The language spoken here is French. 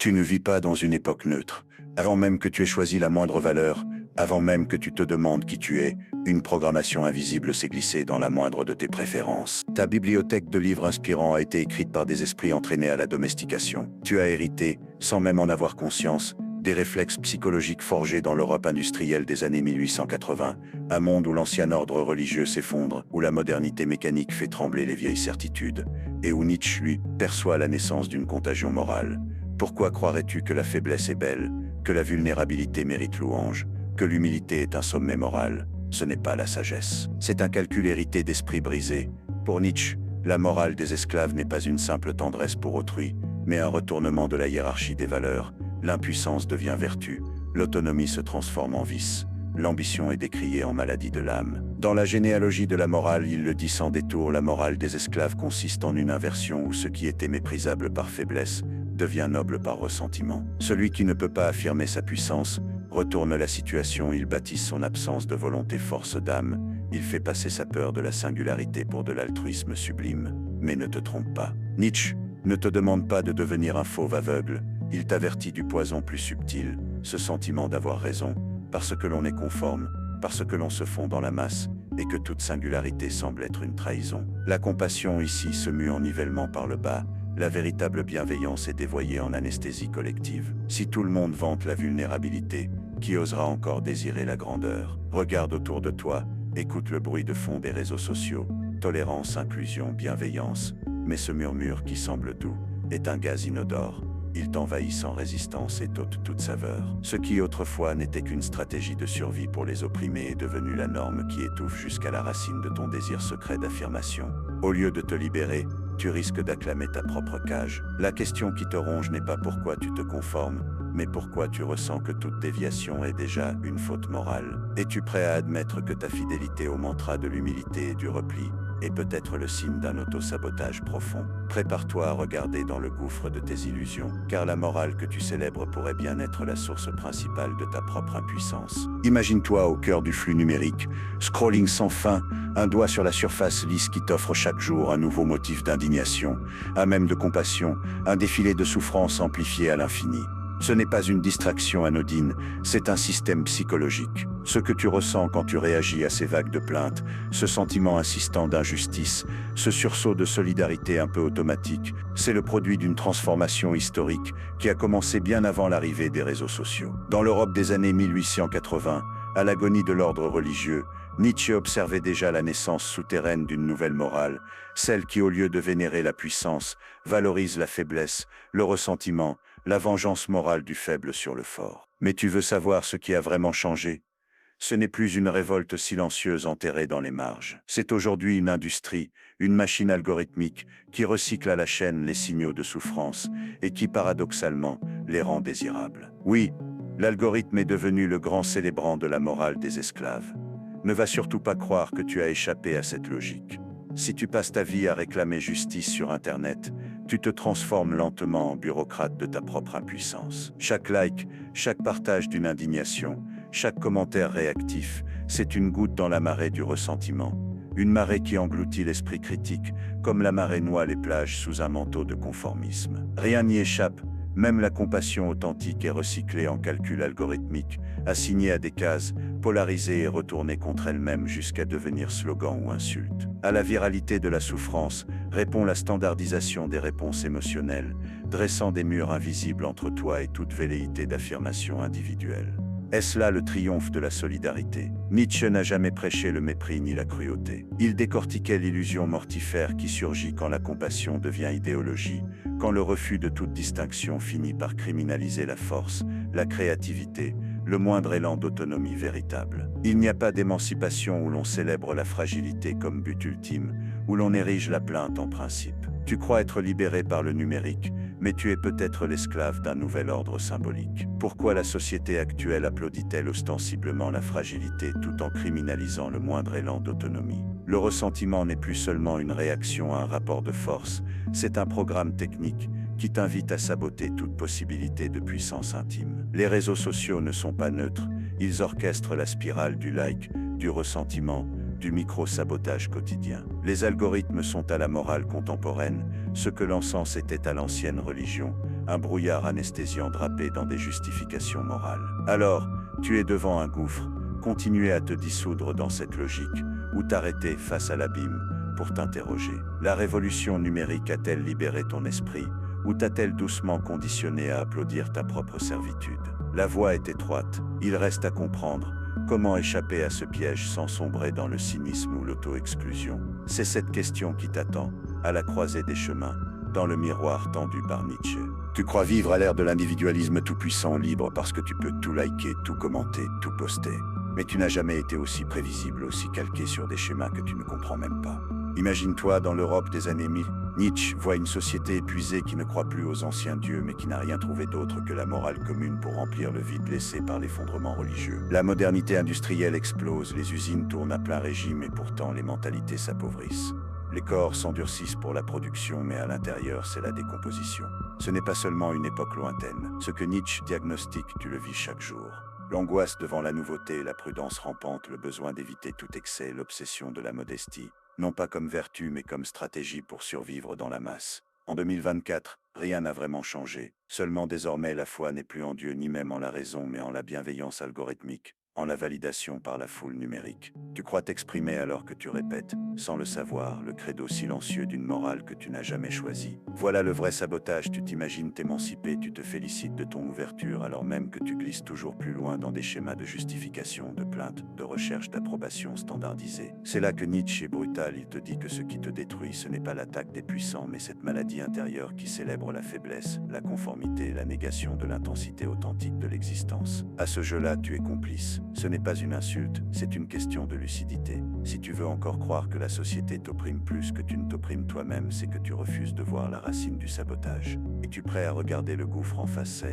Tu ne vis pas dans une époque neutre. Avant même que tu aies choisi la moindre valeur, avant même que tu te demandes qui tu es, une programmation invisible s'est glissée dans la moindre de tes préférences. Ta bibliothèque de livres inspirants a été écrite par des esprits entraînés à la domestication. Tu as hérité, sans même en avoir conscience, des réflexes psychologiques forgés dans l'Europe industrielle des années 1880, un monde où l'ancien ordre religieux s'effondre, où la modernité mécanique fait trembler les vieilles certitudes, et où Nietzsche, lui, perçoit la naissance d'une contagion morale. Pourquoi croirais-tu que la faiblesse est belle, que la vulnérabilité mérite louange, que l'humilité est un sommet moral? Ce n'est pas la sagesse. C'est un calcul hérité d'esprits brisés. Pour Nietzsche, la morale des esclaves n'est pas une simple tendresse pour autrui, mais un retournement de la hiérarchie des valeurs. L'impuissance devient vertu, l'autonomie se transforme en vice, l'ambition est décriée en maladie de l'âme. Dans la généalogie de la morale, il le dit sans détour, la morale des esclaves consiste en une inversion où ce qui était méprisable par faiblesse devient noble par ressentiment. Celui qui ne peut pas affirmer sa puissance retourne la situation, il baptise son absence de volonté force d'âme, il fait passer sa peur de la singularité pour de l'altruisme sublime. Mais ne te trompe pas. Nietzsche ne te demande pas de devenir un fauve aveugle, il t'avertit du poison plus subtil, ce sentiment d'avoir raison, parce que l'on est conforme, parce que l'on se fond dans la masse, et que toute singularité semble être une trahison. La compassion ici se mue en nivellement par le bas, la véritable bienveillance est dévoyée en anesthésie collective. Si tout le monde vante la vulnérabilité, qui osera encore désirer la grandeur? Regarde autour de toi, écoute le bruit de fond des réseaux sociaux, tolérance, inclusion, bienveillance, mais ce murmure qui semble doux est un gaz inodore. Il t'envahit sans résistance et t'ôte toute saveur. Ce qui autrefois n'était qu'une stratégie de survie pour les opprimés est devenu la norme qui étouffe jusqu'à la racine de ton désir secret d'affirmation. Au lieu de te libérer, tu risques d'acclamer ta propre cage. La question qui te ronge n'est pas pourquoi tu te conformes, mais pourquoi tu ressens que toute déviation est déjà une faute morale. Es-tu prêt à admettre que ta fidélité au mantra de l'humilité et du repli est peut-être le signe d'un auto-sabotage profond? Prépare-toi à regarder dans le gouffre de tes illusions, car la morale que tu célèbres pourrait bien être la source principale de ta propre impuissance. Imagine-toi au cœur du flux numérique, scrolling sans fin, un doigt sur la surface lisse qui t'offre chaque jour un nouveau motif d'indignation, un mème de compassion, un défilé de souffrance amplifié à l'infini. Ce n'est pas une distraction anodine, c'est un système psychologique. Ce que tu ressens quand tu réagis à ces vagues de plaintes, ce sentiment insistant d'injustice, ce sursaut de solidarité un peu automatique, c'est le produit d'une transformation historique qui a commencé bien avant l'arrivée des réseaux sociaux. Dans l'Europe des années 1880, à l'agonie de l'ordre religieux, Nietzsche observait déjà la naissance souterraine d'une nouvelle morale, celle qui, au lieu de vénérer la puissance, valorise la faiblesse, le ressentiment, la vengeance morale du faible sur le fort. Mais tu veux savoir ce qui a vraiment changé? Ce n'est plus une révolte silencieuse enterrée dans les marges. C'est aujourd'hui une industrie, une machine algorithmique qui recycle à la chaîne les signaux de souffrance et qui, paradoxalement, les rend désirables. Oui, l'algorithme est devenu le grand célébrant de la morale des esclaves. Ne va surtout pas croire que tu as échappé à cette logique. Si tu passes ta vie à réclamer justice sur Internet, tu te transformes lentement en bureaucrate de ta propre impuissance. Chaque like, chaque partage d'une indignation, chaque commentaire réactif, c'est une goutte dans la marée du ressentiment. Une marée qui engloutit l'esprit critique, comme la marée noie les plages sous un manteau de conformisme. Rien n'y échappe, même la compassion authentique est recyclée en calcul algorithmique, assignée à des cases, polarisée et retournée contre elle-même jusqu'à devenir slogan ou insulte. À la viralité de la souffrance répond la standardisation des réponses émotionnelles, dressant des murs invisibles entre toi et toute velléité d'affirmation individuelle. Est-ce là le triomphe de la solidarité? Nietzsche n'a jamais prêché le mépris ni la cruauté. Il décortiquait l'illusion mortifère qui surgit quand la compassion devient idéologie, quand le refus de toute distinction finit par criminaliser la force, la créativité, le moindre élan d'autonomie véritable. Il n'y a pas d'émancipation où l'on célèbre la fragilité comme but ultime, où l'on érige la plainte en principe. Tu crois être libéré par le numérique, mais tu es peut-être l'esclave d'un nouvel ordre symbolique. Pourquoi la société actuelle applaudit-elle ostensiblement la fragilité tout en criminalisant le moindre élan d'autonomie? Le ressentiment n'est plus seulement une réaction à un rapport de force, c'est un programme technique qui t'invite à saboter toute possibilité de puissance intime. Les réseaux sociaux ne sont pas neutres, ils orchestrent la spirale du like, du ressentiment, du micro-sabotage quotidien. Les algorithmes sont à la morale contemporaine, ce que l'encens était à l'ancienne religion, un brouillard anesthésiant drapé dans des justifications morales. Alors, tu es devant un gouffre, continuer à te dissoudre dans cette logique, ou t'arrêter face à l'abîme pour t'interroger. La révolution numérique a-t-elle libéré ton esprit, ou t'a-t-elle doucement conditionné à applaudir ta propre servitude? La voie est étroite, il reste à comprendre comment échapper à ce piège sans sombrer dans le cynisme ou l'auto-exclusion. C'est cette question qui t'attend, à la croisée des chemins, dans le miroir tendu par Nietzsche. Tu crois vivre à l'ère de l'individualisme tout-puissant, libre parce que tu peux tout liker, tout commenter, tout poster. Mais tu n'as jamais été aussi prévisible, aussi calqué sur des schémas que tu ne comprends même pas. Imagine-toi dans l'Europe des années 1000. Nietzsche voit une société épuisée qui ne croit plus aux anciens dieux mais qui n'a rien trouvé d'autre que la morale commune pour remplir le vide laissé par l'effondrement religieux. La modernité industrielle explose, les usines tournent à plein régime et pourtant les mentalités s'appauvrissent. Les corps s'endurcissent pour la production mais à l'intérieur c'est la décomposition. Ce n'est pas seulement une époque lointaine. Ce que Nietzsche diagnostique, tu le vis chaque jour. L'angoisse devant la nouveauté, la prudence rampante, le besoin d'éviter tout excès, l'obsession de la modestie. Non pas comme vertu mais comme stratégie pour survivre dans la masse. En 2024, rien n'a vraiment changé. Seulement désormais la foi n'est plus en Dieu ni même en la raison mais en la bienveillance algorithmique, en la validation par la foule numérique. Tu crois t'exprimer alors que tu répètes, sans le savoir, le credo silencieux d'une morale que tu n'as jamais choisie. Voilà le vrai sabotage, tu t'imagines t'émanciper, tu te félicites de ton ouverture alors même que tu glisses toujours plus loin dans des schémas de justification, de plainte, de recherche d'approbation standardisée. C'est là que Nietzsche est brutal, il te dit que ce qui te détruit ce n'est pas l'attaque des puissants mais cette maladie intérieure qui célèbre la faiblesse, la conformité, la négation de l'intensité authentique de l'existence. À ce jeu-là, tu es complice. Ce n'est pas une insulte, c'est une question de lucidité. Si tu veux encore croire que la société t'opprime plus que tu ne t'opprimes toi-même, c'est que tu refuses de voir la racine du sabotage. Es-tu prêt à regarder le gouffre en face?